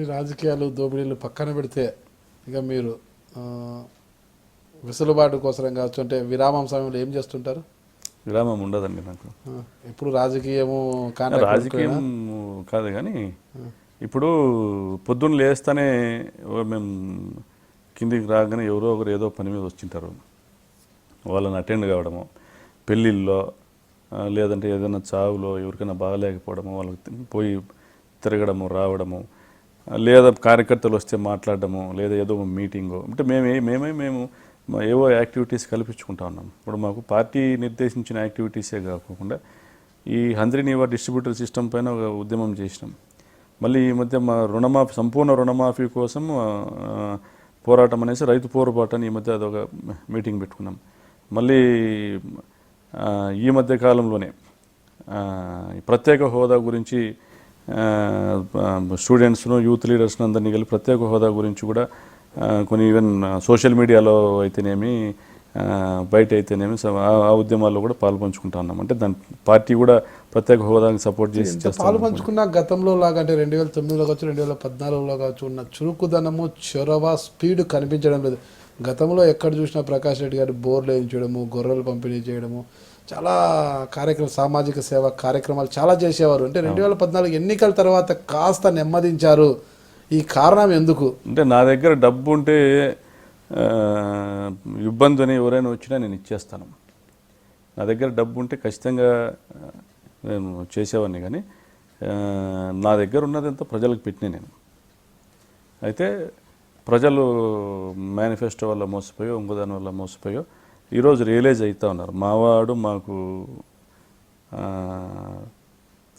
ఈ రాజకీయాలు దోపిడీలు పక్కన పెడితే ఇక మీరు ఆ, వెసులుబాటు కోసం కావచ్చు అంటే విరామం సమయంలో ఏం చేస్తుంటారు? విరామం ఉండదండి నాకు. ఎప్పుడు రాజకీయము రాజకీయం కాదు కానీ ఇప్పుడు పొద్దున్న లేస్తానే మేము కిందికి రాగానే ఎవరో ఒకరు ఏదో పని మీద వచ్చింటారు, వాళ్ళని అటెండ్ కావడము, పెళ్ళిళ్ళలో లేదంటే ఏదైనా చావులో ఎవరికైనా బాగలేకపోవడము వాళ్ళకి పోయి తిరగడము రావడము, లేదా కార్యకర్తలు వస్తే మాట్లాడడము, లేదా ఏదో మీటింగు అంటే మేము ఏవో యాక్టివిటీస్ కల్పించుకుంటా ఉన్నాం. ఇప్పుడు మాకు పార్టీ నిర్దేశించిన యాక్టివిటీసే కాకుండా ఈ హంద్రీనీవా డిస్ట్రిబ్యూటర్ సిస్టమ్ పైన ఒక ఉద్యమం చేసినాం. మళ్ళీ ఈ మధ్య మా రుణమాఫీ సంపూర్ణ రుణమాఫీ కోసం పోరాటం అనేసి రైతు పోరాటాన్ని ఈ మధ్య అదొక మీటింగ్ పెట్టుకున్నాం. మళ్ళీ ఈ మధ్య కాలంలోనే ప్రత్యేక హోదా గురించి స్టూడెంట్స్ను యూత్ లీడర్స్ను అందరినీ కలిపి ప్రత్యేక హోదా గురించి కూడా కొన్ని ఈవెన్ సోషల్ మీడియాలో అయితేనేమి బయట అయితేనేమి ఆ ఉద్యమాల్లో కూడా పాల్పంచుకుంటా ఉన్నాం. అంటే దాని పార్టీ కూడా ప్రత్యేక హోదాకి సపోర్ట్ చేసి పాల్పంచుకున్న గతంలో లాగా అంటే 2009లో కావచ్చు 2014లో కావచ్చు ఉన్న చురుకుదనము చొరవ స్పీడ్ కనిపించడం లేదు. గతంలో ఎక్కడ చూసినా ప్రకాష్ రెడ్డి గారు బోర్లు వేయించడము, గొర్రెలు పంపిణీ చేయడము, చాలా సామాజిక సేవ కార్యక్రమాలు చాలా చేసేవారు. అంటే 2014 ఎన్నికల తర్వాత కాస్త నెమ్మదించారు. ఈ కారణం ఎందుకు? అంటే నా దగ్గర డబ్బు ఉంటే ఇబ్బంది అని ఎవరైనా వచ్చినా నేను ఇచ్చేస్తాను. నా దగ్గర డబ్బు ఉంటే ఖచ్చితంగా నేను చేసేవాడిని. కానీ నా దగ్గర ఉన్నదంతా ప్రజలకు పెట్టినా నేను. అయితే ప్రజలు మేనిఫెస్టో వల్ల మోసపోయో ఇంకోదాని వల్ల మోసపోయో ఈరోజు రియలైజ్ అవుతూ ఉన్నారు. మావాడు మాకు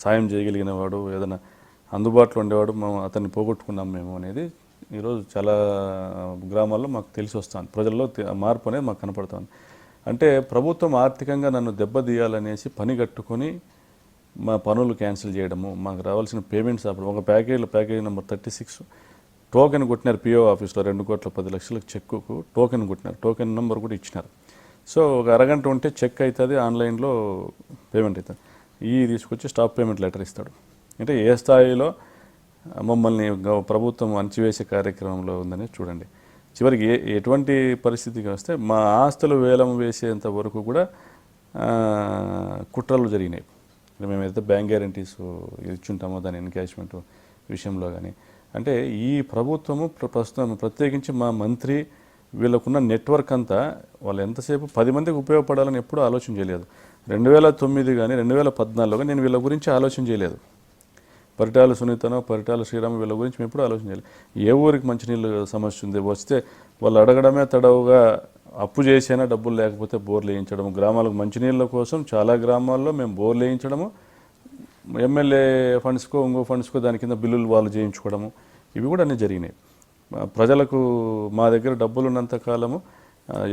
సాయం చేయగలిగిన వాడు, ఏదైనా అందుబాటులో ఉండేవాడు, అతన్ని పోగొట్టుకున్నాం మేము అనేది ఈరోజు చాలా గ్రామాల్లో మాకు తెలిసి వస్తుంది. ప్రజల్లో మార్పు అనేది మాకు కనపడుతుంది. అంటే ప్రభుత్వం ఆర్థికంగా నన్ను దెబ్బతీయాలనేసి పని కట్టుకొని మా పనులు క్యాన్సిల్ చేయడము, మాకు రావాల్సిన పేమెంట్స్ అప్పుడు ఒక ప్యాకేజ్ నెంబర్ 36 టోకెన్ కొట్టినారు. పిఓ ఆఫీస్లో 2,10,00,000 చెక్కుకు టోకెన్ కొట్టినారు. టోకెన్ నెంబర్ కూడా ఇచ్చినారు. సో ఒక అరగంట ఉంటే చెక్ అవుతుంది, ఆన్లైన్లో పేమెంట్ అవుతుంది. తీసుకొచ్చి స్టాప్ పేమెంట్ లెటర్ ఇస్తాడు. అంటే ఏ స్థాయిలో మమ్మల్ని ప్రభుత్వం అణచివేసే కార్యక్రమంలో ఉందని చూడండి. చివరికి ఎటువంటి పరిస్థితికి వస్తే మా ఆస్తులు వేలం వేసేంత వరకు కూడా కుట్రలు జరిగినాయి. మేము ఏదైతే బ్యాంక్ గ్యారంటీస్ ఇచ్చుంటామో దాని ఎన్కాష్మెంట్ విషయంలో కానీ, అంటే ఈ ప్రభుత్వము ప్రస్తుతం ప్రత్యేకించి మా మంత్రి వీళ్ళకున్న నెట్వర్క్ అంతా వాళ్ళు ఎంతసేపు 10 మందికి ఉపయోగపడాలని ఎప్పుడూ ఆలోచన చేయలేదు. 2009 కానీ 2014లో కానీ నేను వీళ్ళ గురించి ఆలోచన చేయలేదు. పరిటాల సునీతనో పరిటాల శ్రీరామ వీళ్ళ గురించి మేము ఎప్పుడూ ఆలోచన చేయలేదు. ఏ ఊరికి మంచినీళ్ళు సమస్య ఉంది వస్తే వాళ్ళు అడగడమే తడవుగా అప్పు చేసైనా డబ్బులు లేకపోతే బోర్లు వేయించడం, గ్రామాలకు మంచినీళ్ళ కోసం చాలా గ్రామాల్లో మేము బోర్లు వేయించడము, ఎమ్మెల్యే ఫండ్స్కో ఇంకో ఫండ్స్కో దాని కింద బిల్లులు వాళ్ళు చేయించుకోవడము, ఇవి కూడా అన్నీ జరిగినాయి. ప్రజలకు మా దగ్గర డబ్బులు ఉన్నంత కాలము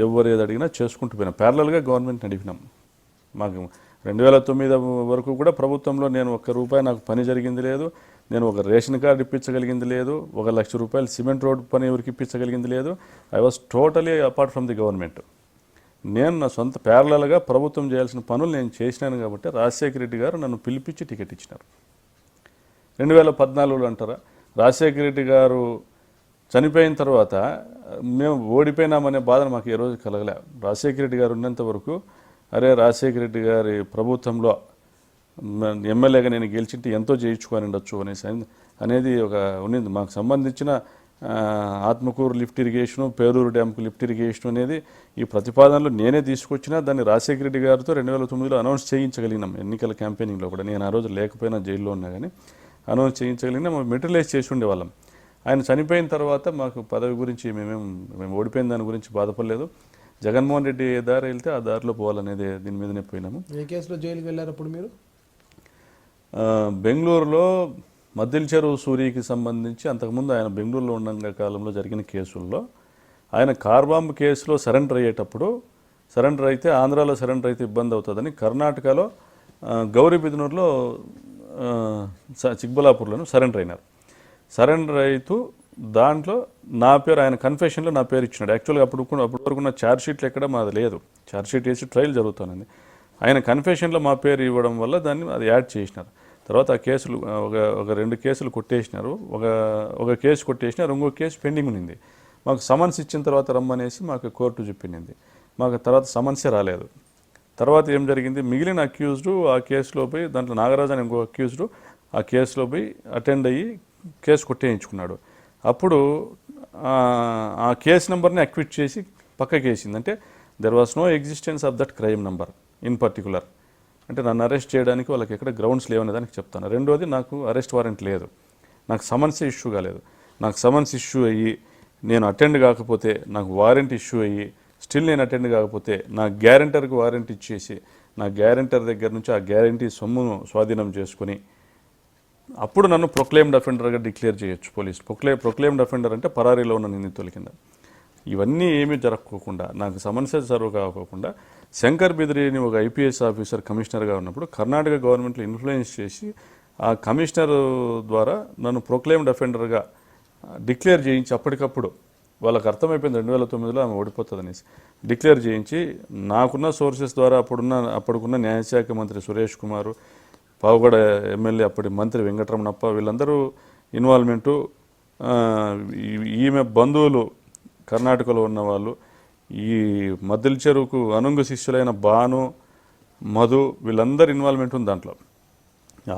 ఎవరు ఏది అడిగినా చేసుకుంటూ పోయినాం. ప్యారలల్గా గవర్నమెంట్ అడిగినాం. మాకు 2009 వరకు కూడా ప్రభుత్వంలో నేను ₹1 నాకు పని జరిగింది లేదు, నేను ఒక రేషన్ కార్డు ఇప్పించగలిగింది లేదు, ₹1,00,000 సిమెంట్ రోడ్ పని ఎవరికి ఇప్పించగలిగింది లేదు. I was totally apart from the government. నేను నా సొంత ప్యారలల్గా ప్రభుత్వం చేయాల్సిన పనులు నేను చేసినాను కాబట్టి రాజశేఖర రెడ్డి గారు నన్ను పిలిపించి టికెట్ ఇచ్చినారు. 2014లో అంటారా, రాజశేఖర రెడ్డి గారు చనిపోయిన తర్వాత మేము ఓడిపోయినామనే బాధను మాకు ఏ రోజు కలగలే. రాజశేఖర రెడ్డి గారు ఉన్నంత వరకు అరే రాజశేఖర రెడ్డి గారి ప్రభుత్వంలో ఎమ్మెల్యేగా నేను గెలిచింటే ఎంతో చేయించుకొని ఉండొచ్చు అనేది ఒక ఉన్నింది. మాకు సంబంధించిన ఆత్మకూరు లిఫ్ట్ ఇరిగేషను, పేరూరు డ్యామ్కు లిఫ్ట్ ఇరిగేషన్ అనేది ఈ ప్రతిపాదనలు నేనే తీసుకొచ్చినా దాన్ని రాజశేఖర రెడ్డి గారితో 2009లో అనౌన్స్ చేయించగలిగినాం. ఎన్నికల క్యాంపెయినింగ్లో కూడా నేను ఆ రోజు లేకపోయినా జైల్లో ఉన్నా కానీ అనౌన్స్ చేయించగలిగినా మెటీరియలైజ్ చేసి ఉండేవాళ్ళం. ఆయన చనిపోయిన తర్వాత మాకు పదవి గురించి మేము ఓడిపోయిన దాని గురించి బాధపడలేదు. జగన్మోహన్ రెడ్డి ఏ దారి వెళ్తే ఆ దారిలో పోవాలనేది దీని మీదనే పోయినాము. ఏ కేసులో జైలుకి వెళ్ళారు అప్పుడు మీరు? బెంగళూరులో మద్దిల చెరువు సూరికి సంబంధించి అంతకుముందు ఆయన బెంగళూరులో ఉన్న కాలంలో జరిగిన కేసుల్లో ఆయన కార్ బాంబు కేసులో సరెండర్ అయ్యేటప్పుడు, సరెండర్ అయితే ఆంధ్రాలో సరెండర్ అయితే ఇబ్బంది అవుతుందని కర్ణాటకలో గౌరీబిదనూరులో చిక్బలాపూర్లోనూ సరెండర్ అయినారు. సరెండర్ అవుతూ దాంట్లో నా పేరు ఆయన కన్ఫెషన్లో నా పేరు ఇచ్చినాడు. యాక్చువల్గా అప్పటి వరకు ఉన్న ఛార్జ్షీట్లు ఎక్కడ మాది లేదు. ఛార్జ్షీట్ వేసి ట్రయల్ జరుగుతుంది. ఆయన కన్ఫెషన్లో మా పేరు ఇవ్వడం వల్ల దాన్ని అది యాడ్ చేసినారు. తర్వాత ఆ కేసులు ఒక 2 కేసులు కొట్టేసినారు, ఒక కేసు కొట్టేసినారు, ఇంకో కేసు పెండింగ్ ఉంది. మాకు సమన్స్ ఇచ్చిన తర్వాత రమ్మనేసి మాకు కోర్టు చెప్పింది. మాకు తర్వాత సమన్సే రాలేదు. తర్వాత ఏం జరిగింది, మిగిలిన అక్యూజ్డ్ ఆ కేసులో పోయి, దాంట్లో నాగరాజు అని ఇంకో అక్యూజ్డ్ ఆ కేసులో పోయి అటెండ్ అయ్యి కేసు కొట్టేయించుకున్నాడు. అప్పుడు ఆ కేసు నెంబర్ని అక్విట్ చేసి పక్కకి వేసింది. అంటే there was no existence of that crime number in particular. అంటే నన్ను అరెస్ట్ చేయడానికి వాళ్ళకి ఎక్కడ గ్రౌండ్స్ లేవనే దానికి చెప్తాను. రెండోది, నాకు అరెస్ట్ వారెంట్ లేదు, నాకు సమన్సే ఇష్యూ కాలేదు. నాకు సమన్స్ ఇష్యూ అయ్యి నేను అటెండ్ కాకపోతే, నాకు వారెంట్ ఇష్యూ అయ్యి స్టిల్ నేను అటెండ్ కాకపోతే, నా గ్యారెంటర్కి వారెంట్ ఇచ్చేసి నా గ్యారెంటర్ దగ్గర నుంచి ఆ గ్యారెంటీ సొమ్మును స్వాధీనం చేసుకుని అప్పుడు నన్ను ప్రొక్లెయిమ్డ్ అఫెండర్గా డిక్లేర్ చేయొచ్చు పోలీసు. ప్రొక్లెయిమ్డ్ అఫెండర్ అంటే పరారీలో ఉన్న నిందితుల కింద. ఇవన్నీ ఏమీ జరగకోకుండా, నాకు సమన్సే సర్వ్ కాకోకుండా, శంకర్ బిద్రీని ఒక ఐపీఎస్ ఆఫీసర్ కమిషనర్గా ఉన్నప్పుడు కర్ణాటక గవర్నమెంట్లో ఇన్ఫ్లుయెన్స్ చేసి ఆ కమిషనర్ ద్వారా నన్ను ప్రొక్లెయిమ్డ్ అఫెండర్గా డిక్లేర్ చేయించి, అప్పటికప్పుడు వాళ్ళకి అర్థమైపోయింది 2009లో ఆమె ఓడిపోతుంది అనేసి డిక్లేర్ చేయించి, నాకున్న సోర్సెస్ ద్వారా అప్పటికున్న న్యాయశాఖ మంత్రి సురేష్ కుమారు, పావుగడ ఎమ్మెల్యే అప్పటి మంత్రి వెంకటరమణప్ప, వీళ్ళందరూ ఇన్వాల్వ్మెంటు, ఈమె బంధువులు కర్ణాటకలో ఉన్నవాళ్ళు, ఈ మద్దిల చెరువుకు అనుంగు శిష్యులైన బాను, మధు, వీళ్ళందరూ ఇన్వాల్వ్మెంట్ ఉంది దాంట్లో.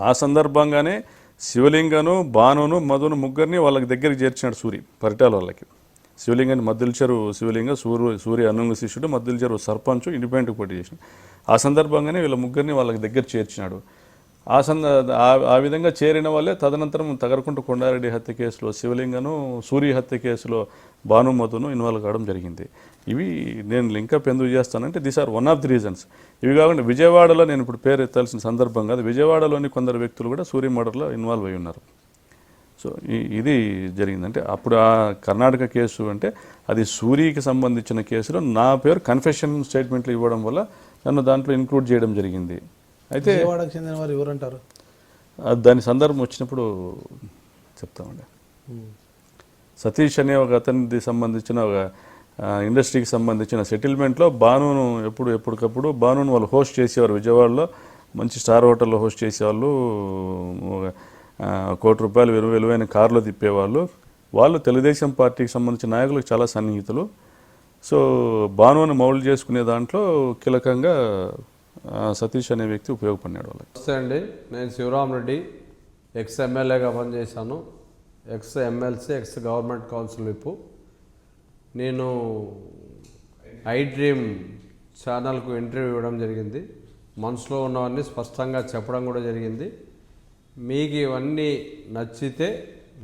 ఆ సందర్భంగానే శివలింగను, బానును, మధును ముగ్గురిని వాళ్ళకి దగ్గరికి చేర్చినాడు సూరి, పరిటాల వాళ్ళకి. శివలింగాన్ని మద్దిల చెరువు శివలింగ, సూర్య అనుంగు శిష్యుడు, మద్దిల చెరువు సర్పంచ్, ఇండిపెండెంట్ పోటీ చేసిన. ఆ సందర్భంగానే వీళ్ళ ముగ్గురిని వాళ్ళకి దగ్గర చేర్చినాడు. ఆ విధంగా చేరిన వాళ్ళే తదనంతరం తగరకుంట కొండారెడ్డి హత్య కేసులో శివలింగను, సూర్య హత్య కేసులో భానుమతును ఇన్వాల్వ్ కావడం జరిగింది. ఇవి నేను లింకప్ ఎందుకు చేస్తానంటే these are one of the reasons. ఇవి కాకుండా విజయవాడలో నేను ఇప్పుడు పేరు ఎత్తాల్సిన సందర్భం కాదు, విజయవాడలోని కొందరు వ్యక్తులు కూడా సూర్య మర్డర్లో ఇన్వాల్వ్ అయి ఉన్నారు. సో ఇది జరిగింది. అంటే అప్పుడు ఆ కర్ణాటక కేసు అంటే అది సూరికి సంబంధించిన కేసులో నా పేరు కన్ఫెషన్ స్టేట్మెంట్లు ఇవ్వడం వల్ల నన్ను దాంట్లో ఇంక్లూడ్ చేయడం జరిగింది. అయితే విజయవాడకు చెందిన వారు ఎవరంటారు? దాని సందర్భం వచ్చినప్పుడు చెప్తామండి. సతీష్ అనే ఒక అతనికి సంబంధించిన ఒక ఇండస్ట్రీకి సంబంధించిన సెటిల్మెంట్లో బానును ఎప్పటికప్పుడు బానును వాళ్ళు హోస్ట్ చేసేవారు. విజయవాడలో మంచి స్టార్ హోటల్లో హోస్ట్ చేసేవాళ్ళు. ₹1 కోటి విలువైన కారులో తిప్పేవాళ్ళు. వాళ్ళు తెలుగుదేశం పార్టీకి సంబంధించిన నాయకులకు చాలా సన్నిహితులు. సో బానుని మౌల్డ్ చేసుకునే దాంట్లో కీలకంగా సతీష్ అనే వ్యక్తి ఉపయోగపడినాడు వాళ్ళకి. నమస్తే అండి, నేను శివరామ్ రెడ్డి, ఎక్స్ ఎమ్మెల్యేగా పనిచేశాను, X MLC, X government council whip. నేను ఐ డ్రీమ్ ఛానల్కు ఇంటర్వ్యూ ఇవ్వడం జరిగింది. మనసులో ఉన్నవన్నీ స్పష్టంగా చెప్పడం కూడా జరిగింది. మీకు ఇవన్నీ నచ్చితే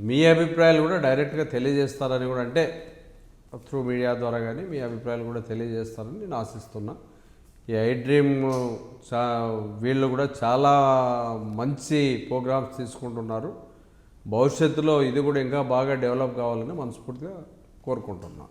మీ అభిప్రాయాలు కూడా డైరెక్ట్గా తెలియజేస్తారని కూడా, అంటే త్రూ మీడియా ద్వారా కానీ మీ అభిప్రాయాలు కూడా తెలియజేస్తారని నేను ఆశిస్తున్నా. ఈ ఐ డ్రీమ్ వీళ్ళు కూడా చాలా మంచి ప్రోగ్రామ్స్ తీసుకుంటున్నారు. భవిష్యత్తులో ఇది కూడా ఇంకా బాగా డెవలప్ కావాలని మనస్ఫూర్తిగా కోరుకుంటున్నాను.